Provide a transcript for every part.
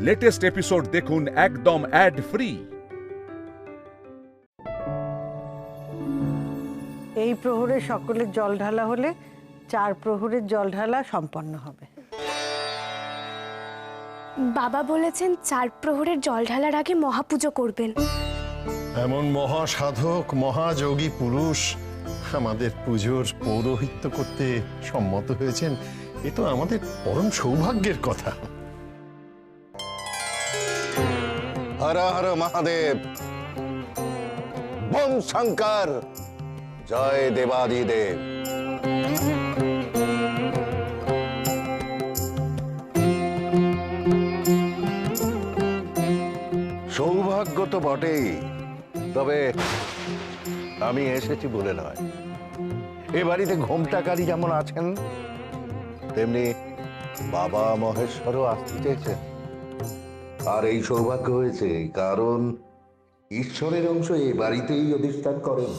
Latest episode দেখুন একদম add free. এই প্রহরে সকলের জল ঢালা হলে 4 প্রহরের জল ঢালা সম্পন্ন হবে। বাবা বলেছেন 4 প্রহরের জল ঢালার আগে মহাপুজো করবেন। এমন মহাসাধক মহাযোগী পুরুষ আমাদের পুজোর পৌরোহিত্য করতে সম্মত হয়েছেন, এ তো আমাদের পরম সৌভাগ্যের কথা। হর হর মহাদেব, বম শঙ্কর, জয় দেবাদিদেব। সৌভাগ্য তো বটেই, তবে আমি এসেছি বলে নয়। এ বাড়িতে ঘোমটাকারী যেমন আছেন, তেমনি বাবা মহেশ্বরও আসতে চেয়েছেন। আর এই সৌভাগ্য হয়েছে কারণ ঈশ্বরের অংশ এই বাড়িতেই অধিষ্ঠান করেন।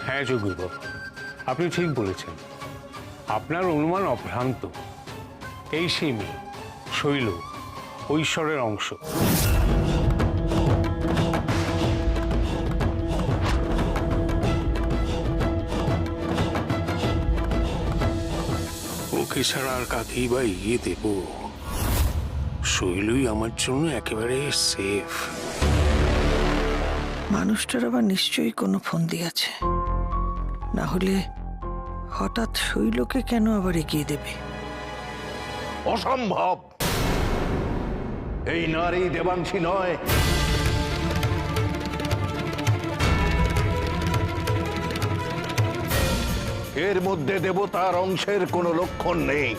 হ্যাঁ যোগীবাবু, আপনি ঠিক বলেছেন। আপনার অনুমান অভ্রান্ত। এই সেই মেয়ে শৈল ঐশ্বরের অংশ। ওকে ছাড়া আর কাকেই বা এগিয়ে দেব? শৈলই আমার জন্য একেবারে সেফ। মানুষটার আবার নিশ্চয়ই কোনো ফন্দি আছে, না হলে হঠাৎ শৈলকে কেন আবার এগিয়ে দেবে? অসম্ভব! এই নারী দেবাংশী নয়। এর মধ্যে দেবতার অংশের কোনো লক্ষণ নেই।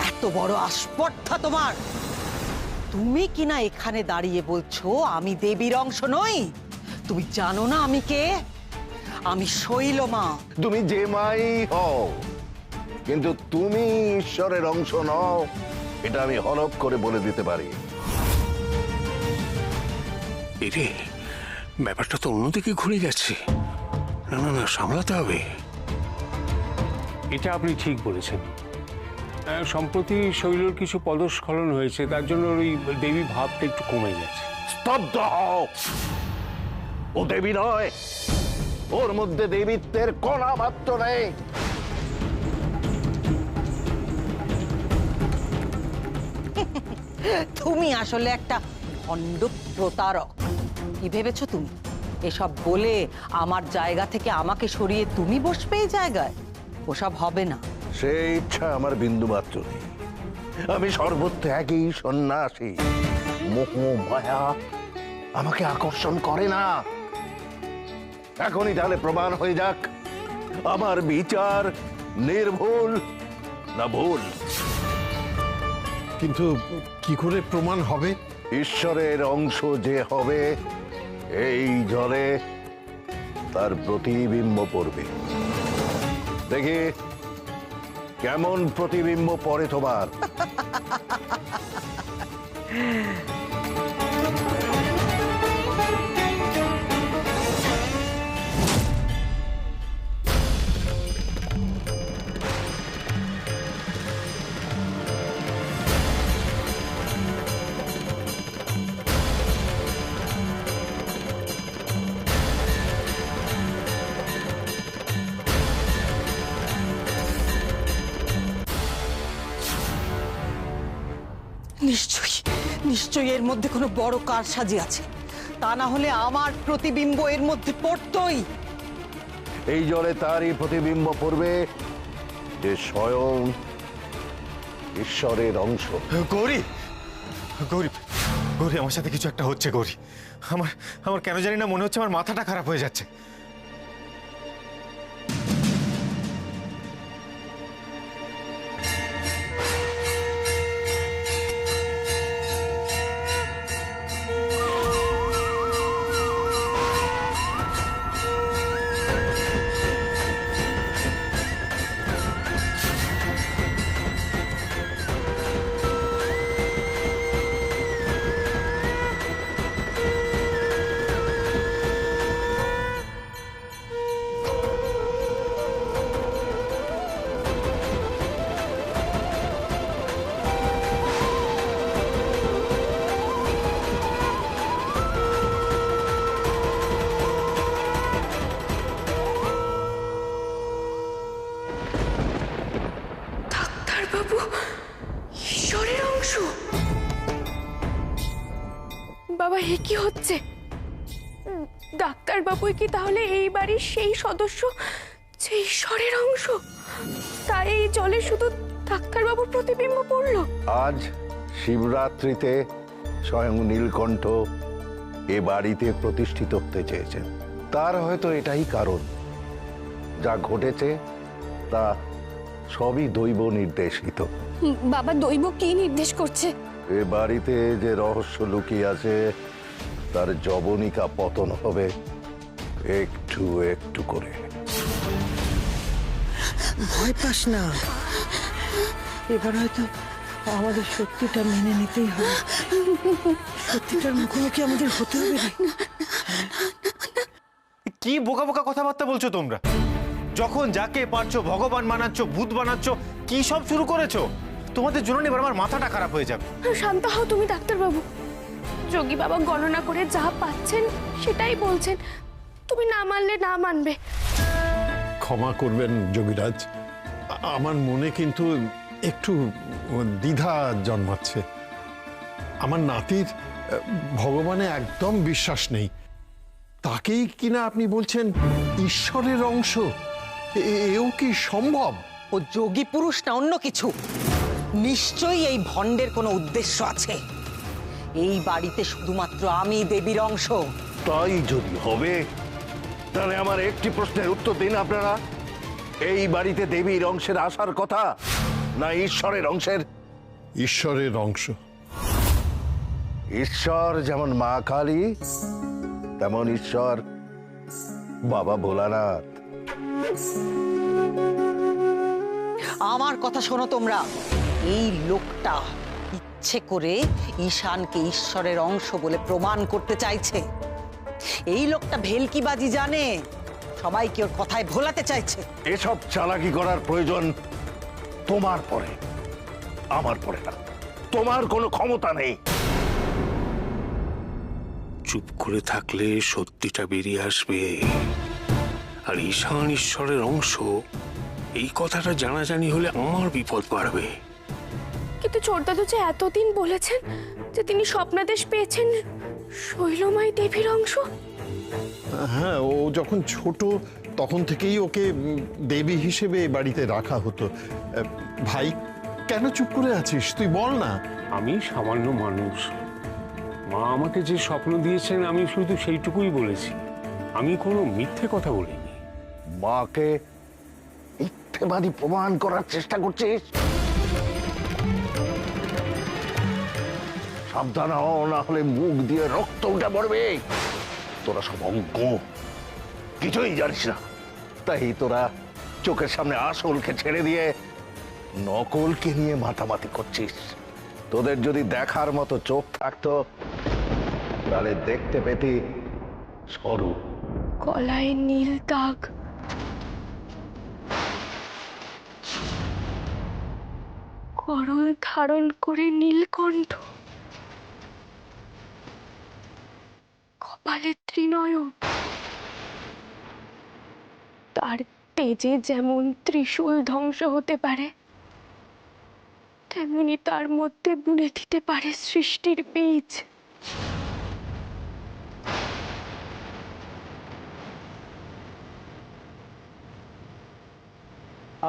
এত বড় আস্পর্ধা তোমার! তুমি কিনা এখানে দাঁড়িয়ে বলছো আমি দেবীর অংশ নই? তুমি জানো না আমি কে? আমি শৈল মা। তুমি যে মাই হও, কিন্তু তুমি ঈশ্বরের অংশ নও, এটা আমি হলফ করে বলে দিতে পারি। এরে, ব্যাপারটা তো অন্যদিকে ঘুরে যাচ্ছে। না না না, সামলাতে হবে। এটা আপনি ঠিক বলেছেন। সম্প্রতি শৈলর কিছু পদস্খলন হয়েছে, তার জন্য ওই দেবী ভাবটা একটু কমে গেছে। স্তব্ধ হও! ও দেবী নয়, ওর মধ্যে দেবীত্বের কণা মাত্র নেই। তুমি আসলে একটা ভণ্ড প্রতারক। কি ভেবেছো তুমি? এসব বলে আমার জায়গা থেকে আমাকে সরিয়ে তুমি বসবে এই জায়গায়? ওসব হবে না। সেই ইচ্ছা আমার বিন্দু মাত্র নেই। আমি সর্বত্যাগী সন্ন্যাসী। মোহ মায়া আমাকে আকর্ষণ করে না। এখনই তাহলে প্রমাণ হয়ে যাক আমার বিচার নির্ভুল না ভুল। কিন্তু কি করে প্রমাণ হবে? ঈশ্বরের অংশ যে হবে, এই জলে তার প্রতিবিম্ব পড়বে। দেখি কেমন প্রতিবিম্ব পড়ে তোমার। নিশ্চয়ই নিশ্চয়ই এর মধ্যে কোনো বড় কারসাজি আছে। তা না হলে আমার প্রতিবিম্ব এর মধ্যে পড়তই। এই জলে তারই প্রতিবিম্ব পড়বে যে স্বয়ং ঈশ্বরের অংশ। গৌরী, গৌরী, গৌরী, আমার সাথে কিছু একটা হচ্ছে গৌরী। আমার আমার কেন জানি না মনে হচ্ছে আমার মাথাটা খারাপ হয়ে যাচ্ছে। ডাক্তারবাবু ঈশ্বরের অংশ। বাবা এ কি হচ্ছে? ডাক্তারবাবুই কি তাহলে এই বাড়ির সেই সদস্য যে ঈশ্বরের অংশ? তাই এই জলে শুধু ডাক্তারবাবুর প্রতিবিম্ব পড়লো। আজ শিবরাত্রিতে স্বয়ং নীলকণ্ঠ এ বাড়িতে প্রতিষ্ঠিত হতে চেয়েছেন। তার হয়তো এটাই কারণ। যা ঘটেছে তা সবই দৈব নির্দেশিত। বাবা দৈব কি নির্দেশ করছে? এ বাড়িতে যে রহস্য লুকিয়ে আছে তার জবনিকা পতন হবে একটু একটু করে। ভয় পাস না, এবার হয়তো আমাদের সত্যিটা মেনে নিতেই হবে। সত্যিটার মুখোমুখি আমাদের হতে হবে রে। কি বোকা বোকা কথাবার্তা বলছো তোমরা? যখন যাকে পারছো ভগবান বানাচ্ছ, ভূত বানাচ্ছ, কি সব শুরু করেছো? তোমাদের জন্য এবার আমার মাথাটা খারাপ হয়ে যাবে। শান্ত হও তুমি ডাক্তারবাবু। যোগী বাবা গণনা করে যা পাচ্ছেন সেটাই বলছেন, তুমি না মানলে না মানবে। ক্ষমা করবেন যোগীরাজ, আমার মনে কিন্তু একটু দ্বিধা জন্মাচ্ছে। আমার নাতির ভগবানে একদম বিশ্বাস নেই, তাকেই কিনা আপনি বলছেন ঈশ্বরের অংশ। এও কি সম্ভব? ও যোগী পুরুষ না অন্য কিছু। নিশ্চয়ই এই ভণ্ডের কোনো উদ্দেশ্য আছে। এই বাড়িতে শুধুমাত্র আমি দেবীর অংশ। তাই যদি হবে তাহলে আমার একটি প্রশ্নের উত্তর দিন আপনারা। এই বাড়িতে দেবীর অংশের আসার কথা না ঈশ্বরের অংশের? ঈশ্বরের অংশ। ঈশ্বর যেমন মা কালী, তেমন ঈশ্বর বাবা ভোলানাথ। আমার কথা শোনো তোমরা। এই লোকটা ইচ্ছে করে ঈশানকে ঈশ্বরের অংশ বলে প্রমাণ করতে চাইছে। এই লোকটা ভেলকিবাজি জানে, সবাইকে ওর কথায় ভোলাতে চাইছে। এসব চালাকি করার প্রয়োজন তোমার পরে, আমার পরে না। তোমার কোনো ক্ষমতা নেই। চুপ করে থাকলে সত্যিটা বেরিয়ে আসবে। আর ঈশান ঈশ্বরের অংশ এই কথাটা জানাজানি হলে আমার বিপদ বাড়বে। কিন্তু ছোটদাদু যে এতদিন বলেছেন যে তিনি স্বপ্নাদেশ পেয়েছেন শৈলমাই দেবীর অংশ। হ্যাঁ, ও যখন ছোট তখন থেকেই ওকে দেবী হিসেবে এ বাড়িতে রাখা হতো। ভাই, কেন চুপ করে আছিস? তুই বল না। আমি সামান্য মানুষ, মা আমাকে যে স্বপ্ন দিয়েছেন আমি শুধু সেইটুকুই বলেছি। আমি কোনো মিথ্যে কথা বলিনি। মাকে মিথ্যেবাদী প্রমাণ করার চেষ্টা করছিস? সাবধান হও, না হলে মুখ দিয়ে রক্ত উঠে পড়বে। তোরা সব অজ্ঞ, কিছুই জানিস না। তাই তোরা চোখের সামনে আসলকে ছেড়ে দিয়ে নকলকে নিয়ে মাতামাতি করছিস। তোদের যদি দেখার মতো চোখ থাকতো তাহলে দেখতে পেতি স্বরূপ। গলায় নীল দাগ, করল ধারণ করে নীলকণ্ঠ, কপালে ত্রিনয়ন। তার তেজে যেমন ত্রিশূল ধ্বংস হতে পারে, তেমনি তার মধ্যে বুনে দিতে পারে সৃষ্টির বীজ।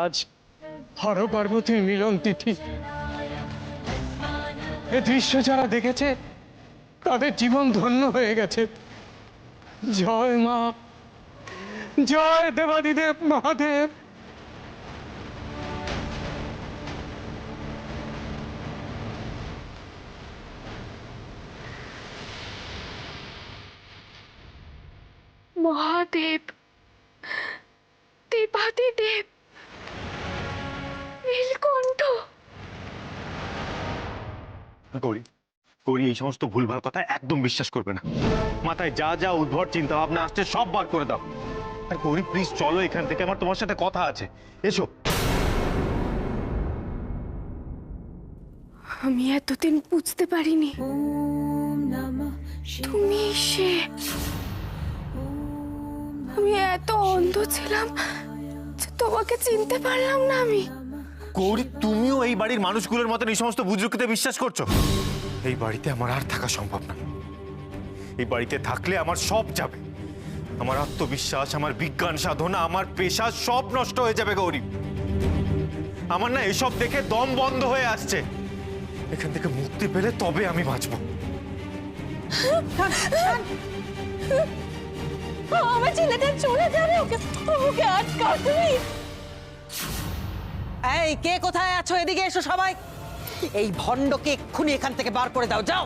আজ হর পার্বতীর মিলন তিথি। এ দৃশ্য যারা দেখেছে তাদের জীবন ধন্য হয়ে গেছে। জয় মা, জয় দেবাদিদেব মহাদেব। মহাদেব, দেবাদিদেব, নীলকণ্ঠ। গৌরী, গৌরী, এই সমস্ত ভুলভাল কথা একদম বিশ্বাস করবে না। মাথায় যা যা উদ্ভট চিন্তা ভাবনা আসছে সব বার করে দাও। আর গৌরী, প্লিজ চলো এখান থেকে, আমার তোমার সাথে কথা আছে। এসো। আমি এতদিন বুঝতে পারিনি তুমি সে। আমি এত অন্ধ ছিলাম যে তোমাকে চিনতে পারলাম না। আমি গৌরী, তুমিও এই বাড়ির মানুষগুলোর মতন এই সমস্ত বুজরুকিতে বিশ্বাস করছো? এই বাড়িতে আমার আর থাকা সম্ভব না। এই বাড়িতে থাকলে আমার সব যাবে, আমার আত্মবিশ্বাস, আমার বিজ্ঞান সাধনা, আমার পেশা সব নষ্ট হয়ে যাবে গৌরী। আমার না এসব দেখে দম বন্ধ হয়ে আসছে। এখান থেকে মুক্তি পেলে তবে আমি বাঁচবো। আমার ছেলেটা চলে যাবে, ওকে ওকে আটকাও তুমি। এই কে কোথায় আছো? এদিকে এসো সবাই। এই ভণ্ডকে এক্ষুনি এখান থেকে বার করে দাও, যাও।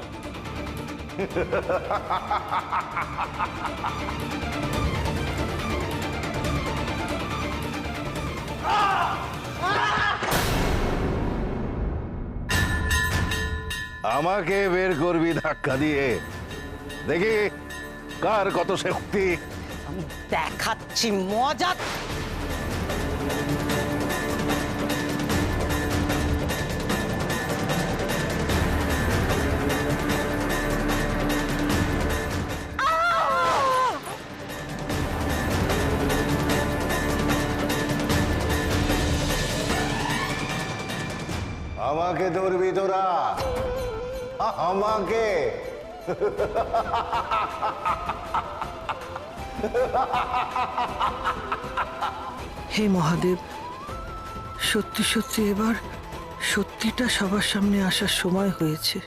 আমাকে বের করবি ধাক্কা দিয়ে, দেখি কার কত শক্তি। আমি দেখাচ্ছি মজা। আমাকে ধরবি তোরা, আমাকে। হে মহাদেব, সত্যি সত্যি এবার সত্যিটা সবার সামনে আসার সময় হয়েছে।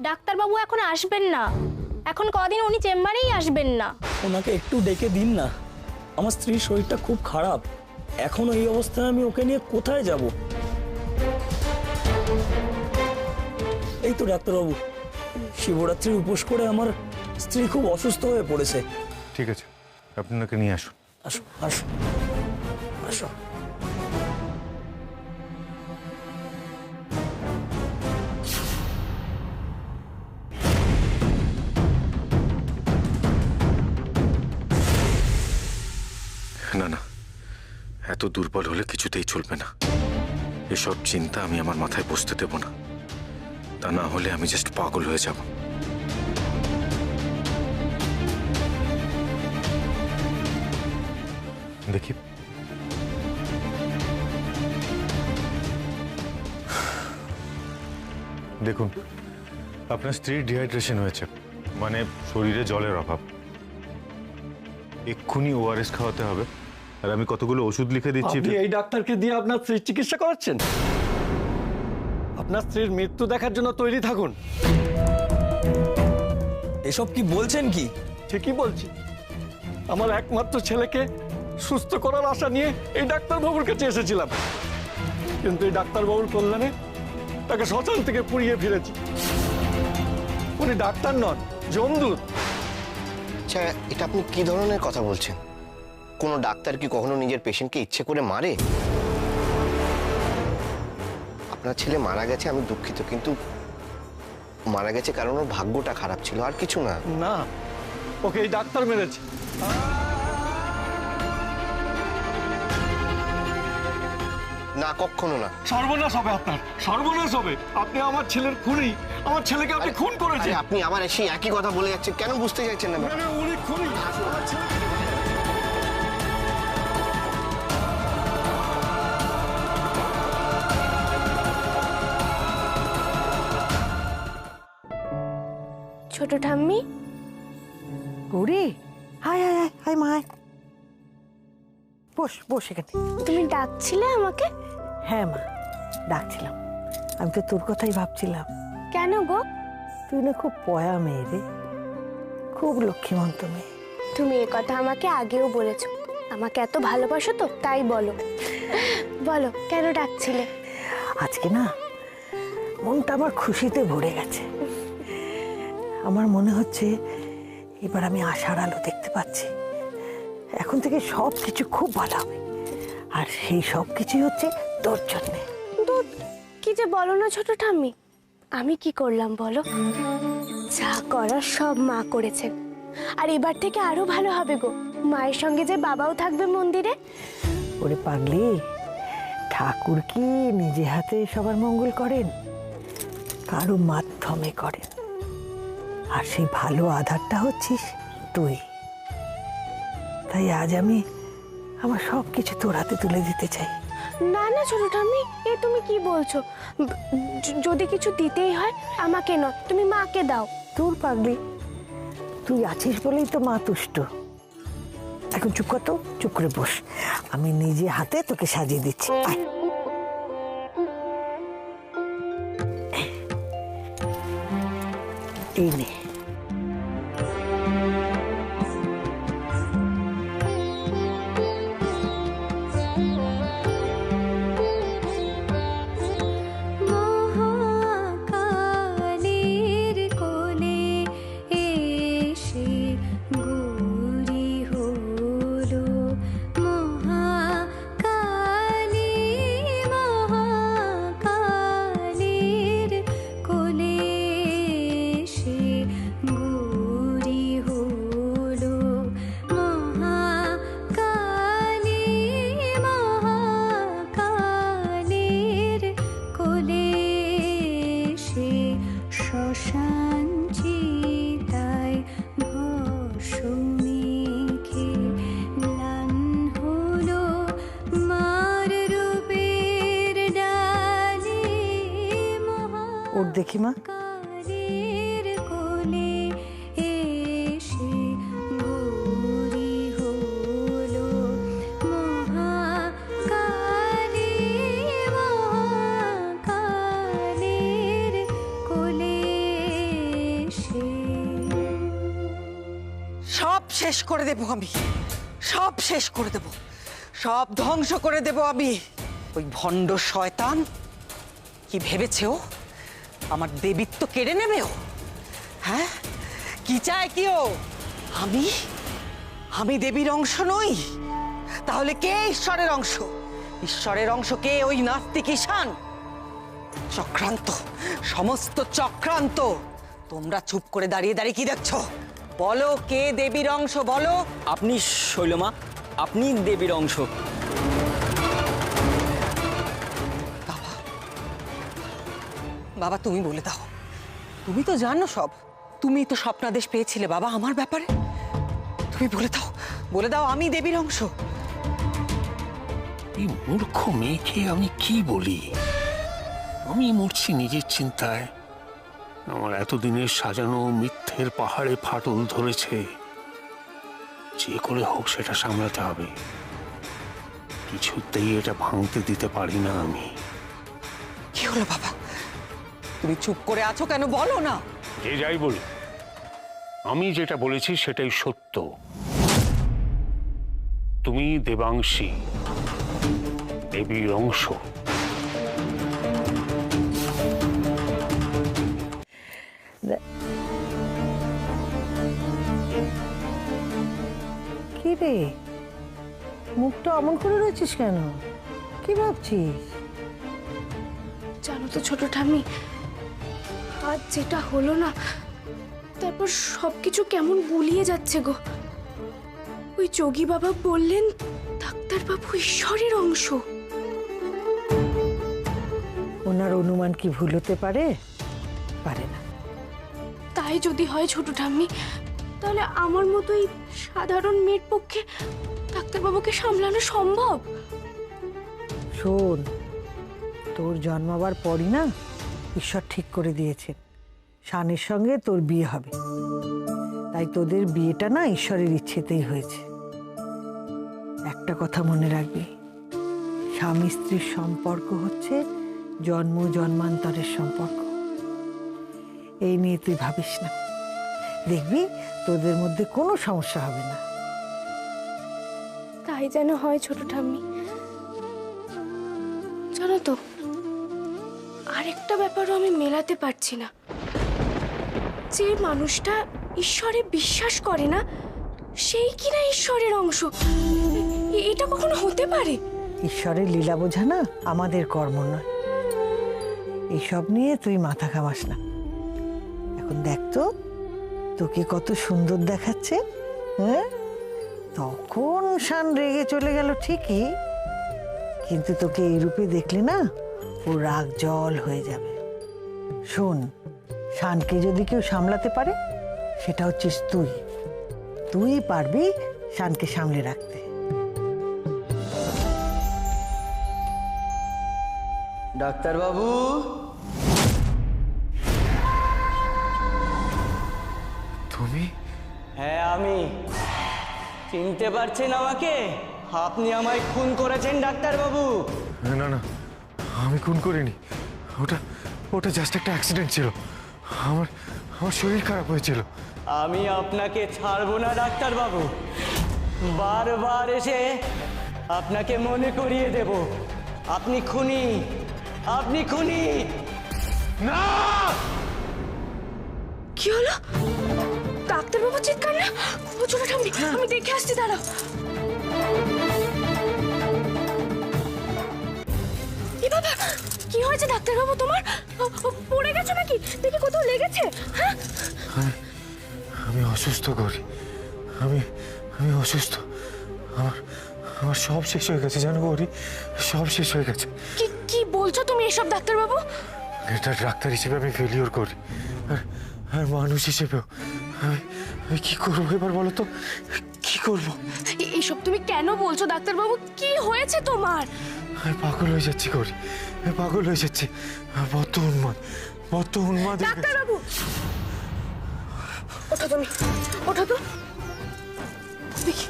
ডাক্তারবাবু এখন আসবেন না, এখন কদিন উনি চেম্বারেই আসবেন না। ওনাকে একটু ডেকে দিন না, আমার স্ত্রীর শরীরটা খুব খারাপ। এখন এই অবস্থায় আমি ওকে নিয়ে কোথায় যাব? এই তো ডাক্তারবাবু, শিবরাত্রির উপোস করে আমার স্ত্রী খুব অসুস্থ হয়ে পড়েছে। ঠিক আছে, আপনি ওনাকে নিয়ে আসুন। আসো আসো আসো। না না, এত দুর্বল হলে কিছুতেই চলবে না। এসব চিন্তা আমি আমার মাথায় বসতে দেব না, তা না হলে আমি জাস্ট পাগল হয়ে যাব। দেখি, দেখুন, আপনার স্ত্রীর ডিহাইড্রেশন হয়েছে, মানে শরীরে জলের অভাব। এক্ষুনি ওআরএস খাওয়াতে হবে, আর আমি কতগুলো ওষুধ লিখে দিচ্ছি। আপনি এই ডাক্তারকে দিয়ে আপনার স্ত্রীর চিকিৎসা করাচ্ছেন? আপনার স্ত্রীর মৃত্যু দেখার জন্য তৈরি থাকুন। এসব কি বলছেন? কি ঠিকই বলছি। আমার একমাত্র ছেলেকে সুস্থ করার আশা নিয়ে এই ডাক্তারবাবুর কাছে এসেছিলাম, কিন্তু এই ডাক্তারবাবুর কল্যাণে তাকে শ্মশান থেকে পুড়িয়ে ফিরেছি। উনি ডাক্তার নন, যমদূত। আচ্ছা, এটা আপনি কি ধরনের কথা বলছেন? কোনো ডাক্তার কি কখনো নিজের পেশেন্টকে ইচ্ছে করে মারে? আপনার ছেলে মারা গেছে, আমি দুঃখিত, কিন্তু মারা গেছে কারণ ওর ভাগ্যটা খারাপ ছিল, আর কিছু না। না, ওকে এই ডাক্তার মেরেছে। না, কখনো না। সর্বনাশ হবে আপনার, সর্বনাশ হবে। আপনি আমার ছেলের খুনি, আমার ছেলেকে আপনি খুন করেছেন। আপনি আবার সেই একই কথা বলে যাচ্ছেন, কেন বুঝতে চাইছেন না? উনি খুনি। ছোট ঠাম্মি, গৌরী, হায় হায় হায় হায় মা, বস বস এখানে। তুমি ডাকছিলে আমাকে? হ্যাঁ মা, ডাকছিলাম। আমি তো তোর কথাই ভাবছিলাম। কেন গো? তুই না খুব পয়া মেয়ে রে, খুব লক্ষ্মীমন্ত মেয়ে। তুমি এ কথা আমাকে আগেও বলেছো। আমাকে এত ভালোবাসো তো, তাই বলো। বলো, কেন ডাকছিলে? আজকে না মনটা আমার খুশিতে ভরে গেছে। আমার মনে হচ্ছে এবার আমি আশার আলো দেখতে পাচ্ছি। এখন থেকে সব কিছু খুব ভালো হবে, আর সেই সব কিছুই হচ্ছে তোর জন্যে। কি যে বলো না ছোট ঠাম্মি, আমি কি করলাম বলো? যা করার সব মা করেছেন, আর এবার থেকে আরো ভালো হবে গো। মায়ের সঙ্গে যে বাবাও থাকবে মন্দিরে। ওরে পাগলি, ঠাকুর কি নিজে হাতে সবার মঙ্গল করেন? কারো মাধ্যমে করেন, আর সেই ভালো আধারটা হচ্ছিস তুই। তাই আজ আমি আমার সব কিছু তোর হাতে তুলে দিতে চাই। না না ছোট ঠাম্মি, এ তুমি কি বলছো? যদি কিছু দিতেই হয় আমাকে নয়, তুমি মাকে দাও। তোর পাগলি, তুই আছিস বলেই তো মা তুষ্ট। এখন চুপ কর তো, চুপ করে বস, আমি নিজে হাতে তোকে সাজিয়ে দিচ্ছি। আয়। এই নে। মহাকালের কোলে এসে গৌরী হলো, মহাকালী মহাকালের কোলে এসে গৌরী হলো, মহাকালী মহাকালের কোলে এসে শ্মশান চিতায় ভস্ম মেখে ম্লান হলো মার রূপের ডালে, ওর দেখি মা। মহাকালের কোলে এসে গৌরী হলো, মহাকালী মহাকালের কোলে এসে। সব শেষ করে দেব আমি, সব শেষ করে দেব, সব ধ্বংস করে দেব আমি। ওই ভণ্ড শয়তান কি ভেবেছে ও আমার দেবীত্ব কেড়ে নেবে ও? হ্যাঁ, কি চায় কি ও? আমি আমি দেবীর অংশ নই? তাহলে কে ঈশ্বরের অংশ? ঈশ্বরের অংশ কে? ওই নাস্তিক ঈশান। চক্রান্ত, সমস্ত চক্রান্ত। তোমরা চুপ করে দাঁড়িয়ে দাঁড়িয়ে কি দেখছো? বলো কে দেবীর অংশ, বলো। আপনি শৈলমা, আপনি দেবীর অংশ। বাবা, বাবা তুমি বলে দাও, তুমি তো জানো সব। তুমি তো স্বপ্নাদেশ পেয়েছিলে বাবা আমার ব্যাপারে। তুমি বলে দাও, বলে দাও আমি দেবীর অংশ। এই মূর্খ মেয়েকে আমি কি বলি? আমি মরছি নিজের চিন্তায়। আমার এতদিনের সাজানো মিথ্যের পাহাড়ে ফাটল ধরেছে। যে করে হোক সেটা সামলাতে হবে। কিছুতেই এটা ভাঙতে দিতে পারি না আমি। কি হলো বাবা, তুমি চুপ করে আছো কেন? বলো না। যে যাই বলি, আমি যেটা বলেছি সেটাই সত্য। তুমি দেবাংশী, দেবীর অংশ। কি রে, মুখটা অমন করে রয়েছিস কেন? কি ভাবছিস? জানো তো ছোট ঠাম্মি, আজ যেটা হলো না, তারপর সবকিছু কেমন গুলিয়ে যাচ্ছে গো। ওই যোগী বাবা বললেন ডাক্তারবাবু ঈশ্বরের অংশ। ওনার অনুমান কি ভুল হতে পারে? পারে না। তাই যদি হয় ছোট ঠাম্মি, তাহলে আমার মতোই সাধারণ মেয়ের পক্ষে ডাক্তারবাবুকে সামলানো সম্ভব? শোন, তোর জন্মাবার পরই না ঈশ্বর ঠিক করে দিয়েছে শানের সঙ্গে তোর বিয়ে হবে। তাই তোদের বিয়েটা না ঈশ্বরের ইচ্ছেতেই হয়েছে। একটা কথা মনে রাখবি, স্বামী স্ত্রীর সম্পর্ক হচ্ছে জন্ম জন্মান্তরের সম্পর্ক। এই নিয়ে তুই ভাবিস না, দেখবি তোদের মধ্যে কোনো সমস্যা হবে না। তাই যেন হয় ছোট ঠাম্মি। জানো তো, আরেকটা ব্যাপারও আমি মেলাতে পারছি না। যে মানুষটা ঈশ্বরে বিশ্বাস করে না, সেই কিনা ঈশ্বরের অংশ। এটা কখনো হতে পারে? ঈশ্বরের লীলা বোঝা না আমাদের কর্ম নয়। এইসব নিয়ে তুই মাথা ঘামাস না। এখন দেখ তো তোকে কত সুন্দর দেখাচ্ছে। হ্যাঁ, তখন শান রেগে চলে গেল ঠিকই, কিন্তু তোকে এই রূপে দেখলে না ও রাগ জল হয়ে যাবে। শোন, শানকে যদি কেউ সামলাতে পারে সেটা হচ্ছিস তুই। তুই পারবি শানকে সামলে রাখতে। ডাক্তারবাবু, তুমি? হ্যাঁ আমি। চিনতে পারছেন আমাকে? আপনি আমায় খুন করেছেন ডাক্তারবাবু। না না, আমি খুন করিনি। ওটা ওটা জাস্ট একটা অ্যাক্সিডেন্ট ছিল। আমার আমার শরীর খারাপ হয়েছিল। আমি আপনাকে ছাড়বো না ডাক্তারবাবু। বারবার এসে আপনাকে মনে করিয়ে দেব আপনি খুনি, আপনি খুনি। না! কি হলো? ডাক্তারবাবু চিৎকার না? ও ছোট ঠাম্মি, আমি দেখে আসছি, দাঁড়াও। এ বাবা, কি হয়েছে ডাক্তারবাবু তোমার? পড়ে গেছো নাকি? দেখি কোথাও লেগেছে? হ্যাঁ, আমি অসুস্থ করি। আমি আমি অসুস্থ। আমার আমার সব শেষ হয়ে গেছে জানো গৌরী, সব শেষ হয়ে গেছে। কি কি বলছো তুমি এসব ডাক্তারবাবু? এটা ডাক্তার হিসেবে আমি ফেলিওর করি, আর মানুষ হিসেবেও। আমি কি করবো এবার বলো তো, কি করবো? এইসব তুমি কেন বলছো ডাক্তারবাবু? কি হয়েছে তোমার? আমি পাগল হয়ে যাচ্ছি গৌরী, আমি পাগল হয়ে যাচ্ছি। বড্ড উন্মাদ, বড্ড উন্মাদ। ডাক্তারবাবু, ওঠো তুমি, ওঠো তো দেখি,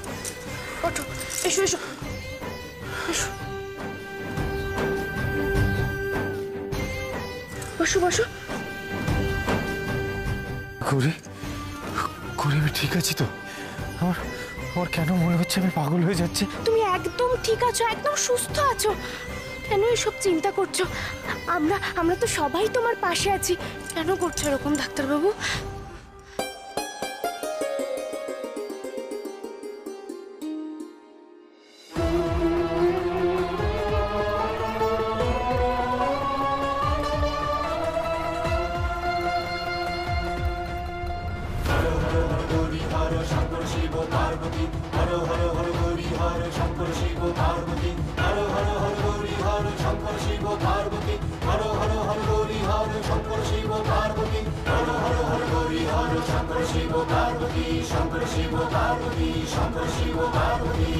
ওঠো, এসো এসো এসো, বসো বসো। গৌরী, গৌরী, আমি ঠিক আছি তো? আমার আমার কেন মনে হচ্ছে আমি পাগল হয়ে যাচ্ছি? তুমি একদম ঠিক আছো, একদম সুস্থ আছো। কেন এসব চিন্তা করছো? আমরা তো সবাই তোমার পাশে আছি। কেন করছো এরকম ডাক্তারবাবু? শঙ্কর শিব পার্বতী, শঙ্কর শিব পার্বতী, শঙ্কর শিব পার্বতী।